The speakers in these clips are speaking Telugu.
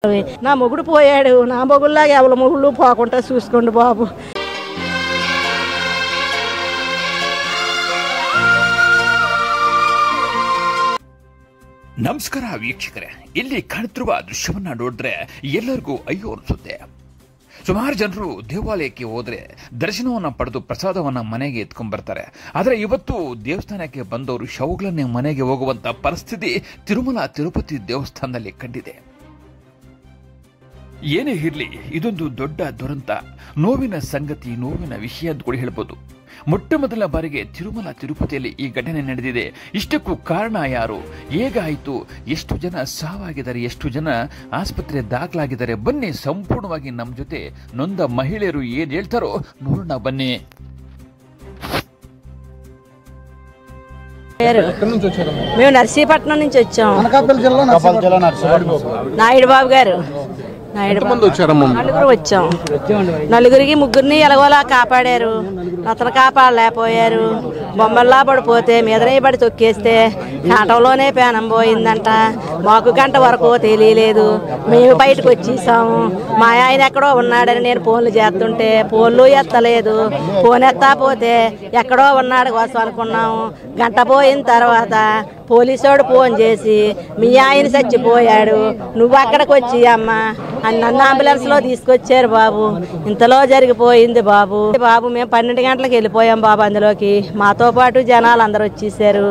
నా మొగుడు పోయాడు, నా మొగుడులాగా ఎవరి మొగుళ్ళు పోకుండా చూసుకోండి బాబు. ನಮಸ್ಕಾರ ವೀಕ್ಷಕರೇ, ಇಲ್ಲಿ ಕಾಣುತ್ತಿರುವ ದೃಶ್ಯವನ್ನ ನೋಡಿದ್ರೆ ಎಲ್ಲರಿಗೂ ಅಯ್ಯೋ ಅನಿಸುತ್ತೆ. ಸುಮಾರು ಜನರು ದೇವಾಲಯಕ್ಕೆ ಹೋದ್ರೆ ದರ್ಶನವನ್ನ ಪಡೆದು ಪ್ರಸಾದವನ್ನ ಮನೆಗೆ ಎತ್ಕೊಂಡ್ ಬರ್ತಾರೆ. ಆದರೆ ಇವತ್ತು ದೇವಸ್ಥಾನಕ್ಕೆ ಬಂದವರು ಶವಗಳನ್ನೇ ಮನೆಗೆ ಹೋಗುವಂತ ಪರಿಸ್ಥಿತಿ ತಿರುಮಲ ತಿರುಪತಿ ದೇವಸ್ಥಾನದಲ್ಲಿ ಕಂಡಿದೆ. ಏನೇ ಇರಲಿ, ಇದೊಂದು ದೊಡ್ಡ ದುರಂತ, ನೋವಿನ ಸಂಗತಿ, ನೋವಿನ ವಿಷಯ ಅಂತ ಕೂಡ ಹೇಳ್ಬೋದು. ಮೊಟ್ಟ ಮೊದಲ ಬಾರಿಗೆ ತಿರುಮಲ ತಿರುಪತಿಯಲ್ಲಿ ಈ ಘಟನೆ ನಡೆದಿದೆ. ಇಷ್ಟಕ್ಕೂ ಕಾರಣ ಯಾರು, ಹೇಗಾಯಿತು, ಎಷ್ಟು ಜನ ಸಾವಾಗಿದ್ದಾರೆ, ಎಷ್ಟು ಜನ ಆಸ್ಪತ್ರೆ ದಾಖಲಾಗಿದ್ದಾರೆ, ಬನ್ನಿ ಸಂಪೂರ್ಣವಾಗಿ ನಮ್ಮ ಜೊತೆ ನೊಂದ ಮಹಿಳೆಯರು ಏನ್ ಹೇಳ್ತಾರೋ ನೋಡೋಣ ಬನ್ನಿ. మేము నర్సీపట్నం నుంచి వచ్చాం. నాయుడు బాబు గారు నలుగురు వచ్చాం. నలుగురికి ముగ్గురిని ఎలాగోలా కాపాడారు. అతను కాపాడలేకపోయారు. బొమ్మల్లా పడిపోతే మీదనే పడి తొక్కేస్తే కాటంలోనే పేనం పోయిందంట. మాకు గంట వరకు తెలియలేదు. మేము బయటకు వచ్చేసాము. మా ఆయన ఎక్కడో ఉన్నాడని నేను ఫోన్లు చేస్తుంటే ఫోన్లు ఎత్తలేదు. ఫోన్ ఎత్తకపోతే ఎక్కడో ఉన్నాడు కోసం అనుకున్నాము. గంట పోయిన తర్వాత పోలీసోడు ఫోన్ చేసి మీ ఆయన చచ్చిపోయాడు, నువ్వు అక్కడికి వచ్చి అమ్మ అని నన్ను అంబులెన్స్ లో తీసుకొచ్చారు బాబు. ఇంతలో జరిగిపోయింది బాబు. మేము 12 గంటలకు వెళ్ళిపోయాం బాబు. అందులోకి మాతో పాటు జనాలు అందరూ వచ్చేసారు.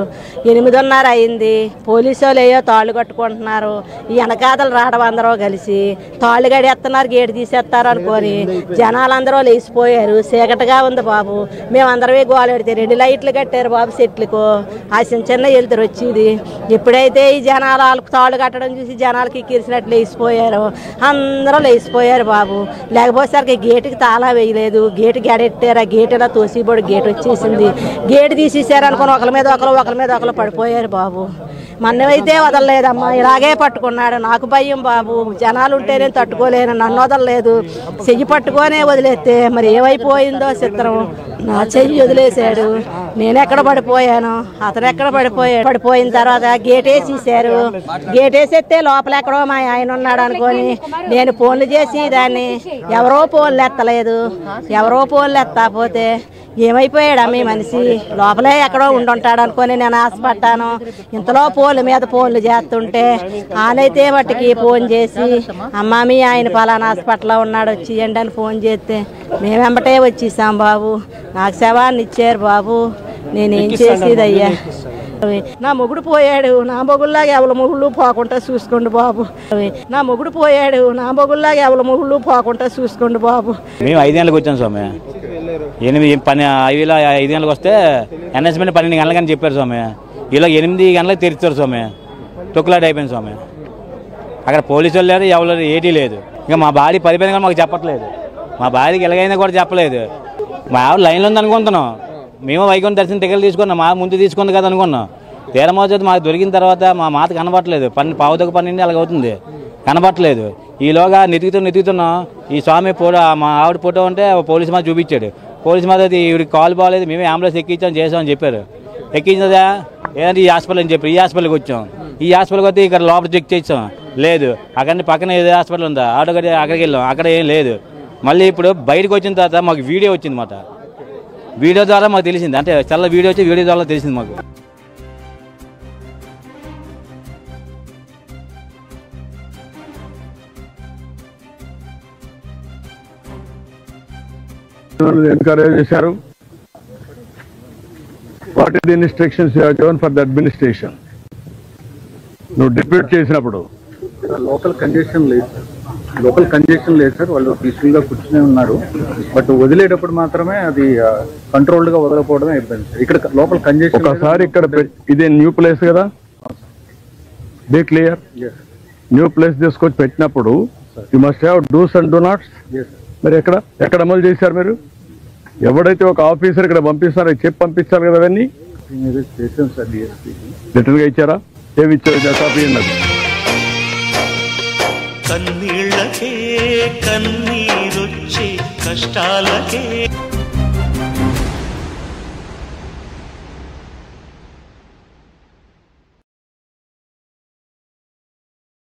8:30 అయింది. పోలీసు వాళ్ళు ఏయో తాళ్ళు కట్టుకుంటున్నారు. ఈ వెనకాతలు రావడం అందరూ కలిసి తాళ్ళు గడేస్తున్నారు, గేటు తీసేస్తారు అనుకొని జనాలందరూ లేచిపోయారు. చీకటిగా ఉంది బాబు. మేమందరమే గోలెడితే 2 లైట్లు కట్టారు బాబు చెట్లకు. ఆ చిన్న వెళ్తారు వచ్చేది. ఎప్పుడైతే ఈ జనాలు వాళ్ళకు తాళ్ళు కట్టడం చూసి జనాలకి కిరిసినట్లు లేచిపోయారు. అందరూ లేచిపోయారు బాబు. లేకపోతే గేటుకి తాళా వేయలేదు. గేటు గడెట్టారు. ఆ గేట్ ఇలా తోసిపోడు గేట్ వచ్చేసింది. గేటు తీసేసారు అనుకుని ఒకరి మీద ఒకరు పడిపోయారు బాబు. మన్నైతే వదలలేదమ్మా, ఇలాగే పట్టుకున్నాడు. నాకు భయం బాబు. జనాలు ఉంటే నేను తట్టుకోలేను. నన్ను వదలలేదు. చెయ్యి పట్టుకొనే వదిలేస్తే మరి ఏమైపోయిందో చిత్రం. నా చెయ్యి వదిలేశాడు. నేనెక్కడ పడిపోయాను, అతను ఎక్కడ పడిపోయిన తర్వాత గేట్ వేసేసారు. గేట్ వేసేస్తే లోపల ఎక్కడో మా ఆయన ఉన్నాడు అనుకొని నేను ఫోన్లు చేసి దాన్ని ఎవరో ఫోన్లు ఎత్తకపోతే ఏమైపోయాడు మీ మనిషి, లోపలే ఎక్కడో ఉండుంటాడు అనుకొని నేను ఆశపడ్డాను. ఇంతలో ఫోన్ల మీద ఫోన్లు చేస్తుంటే ఆనైతే వాటికి ఫోన్ చేసి అమ్మ మీ ఆయన పలానా హాస్పిటల్లో ఉన్నాడు వచ్చియండి అని ఫోన్ చేస్తే మేము వెంబటే వచ్చేసాం బాబు. నాకు శవాన్ని ఇచ్చారు బాబు. నేనేం చేసేదయ్యా. నా మొగుడు పోయాడు, నా మొగుడులాగా ఎవరి మొగుళ్ళు పోకుండా చూసుకోండి బాబు. నా మొగుడు పోయాడు, నా మొగుడులాగా ఎవరి మొగుళ్ళు పోకుండా చూసుకోండి బాబు. మేము 5 గంటలకు వచ్చాం స్వామి. 5 గంటలకు వస్తే అనౌన్స్మెంట్ 12 గంటలకని చెప్పారు స్వామి. ఇలా 8 గంటలకు తెరుస్తారు స్వామి. తొక్కులాట అయిపోయింది స్వామి. అక్కడ పోలీసు వాళ్ళు లేదు, ఎవరు ఏటీ లేదు. ఇంకా మా భార్య 10 గంటలు మాకు చెప్పట్లేదు. మా భార్యకి ఎలాగైనా కూడా చెప్పలేదు. మా ఆవిడ లైన్లో ఉంది అనుకుంటున్నాం. మేము వైకుంఠ దర్శనం టికెట్లు తీసుకున్నాం. మా ముందు తీసుకుంది కదా అనుకున్నాం. తీరమోచేది మాకు దొరికిన తర్వాత మా మాత కనబట్టలేదు. 12 అలాగ అవుతుంది, కనబట్టలేదు. ఈలోగా నెతుకుతున్నాం. ఈ స్వామి ఫోటో, మా ఆవిడ ఫోటో ఉంటే పోలీసు మాత చూపించాడు. పోలీసు మాత ఈవిడికి కాల్ బాగాలేదు, మేమే అంబులెన్స్ చేసామని చెప్పారు. ఎక్కించదా ఏదంటే ఈ హాస్పిటల్ అని చెప్పారు. ఈ హాస్పిటల్కి వచ్చాం. ఈ హాస్పిటల్కి వస్తే ఇక్కడ లోపల చెక్ చేసాం, లేదు. అక్కడ పక్కన ఏదో హాస్పిటల్ ఉందా, ఆటో కట్టి అక్కడికి వెళ్ళాం, అక్కడ ఏం లేదు. మళ్ళీ ఇప్పుడు బయటకు వచ్చిన తర్వాత మాకు వీడియో వచ్చింది మాట. వీడియో ద్వారా మాకు తెలిసింది, అంటే చాలా వీడియో వచ్చి వీడియో ద్వారా తెలిసింది మాకు. ఎంకరేజ్ చేశారు. What is the instructions you have given for the administration? నువ్వు డిప్యూట్ చేసినప్పుడు లోకల్ కంజెషన్ లేదు సార్. వాళ్ళు పీస్ఫుల్ గా కూర్చునే ఉన్నారు. బట్ వదిలేటప్పుడు మాత్రమే అది కంట్రోల్డ్ గా వదలకపోవడమే అయిపోయింది సార్. ఇక్కడ లోకల్ కంజెషన్ ఒకసారి ఇక్కడ ఇదే న్యూ ప్లేస్ కదా, బీ క్లియర్. న్యూ ప్లేస్ తీసుకొచ్చి పెట్టినప్పుడు you must have dos and don'ts. మరి ఎక్కడ అమలు చేశారు మీరు? ఎవడైతే ఒక ఆఫీసర్ ఇక్కడ పంపిస్తారో చెప్పి పంపించారు కదా. అవన్నీ చేసాం సార్. డిఎస్పీ రిటర్న్ గా ఇచ్చారా? ఏమి ఇచ్చారు? కాపీ అన్నది. కన్నీళ్ళకే కన్నీరొచ్చే కష్టాలకే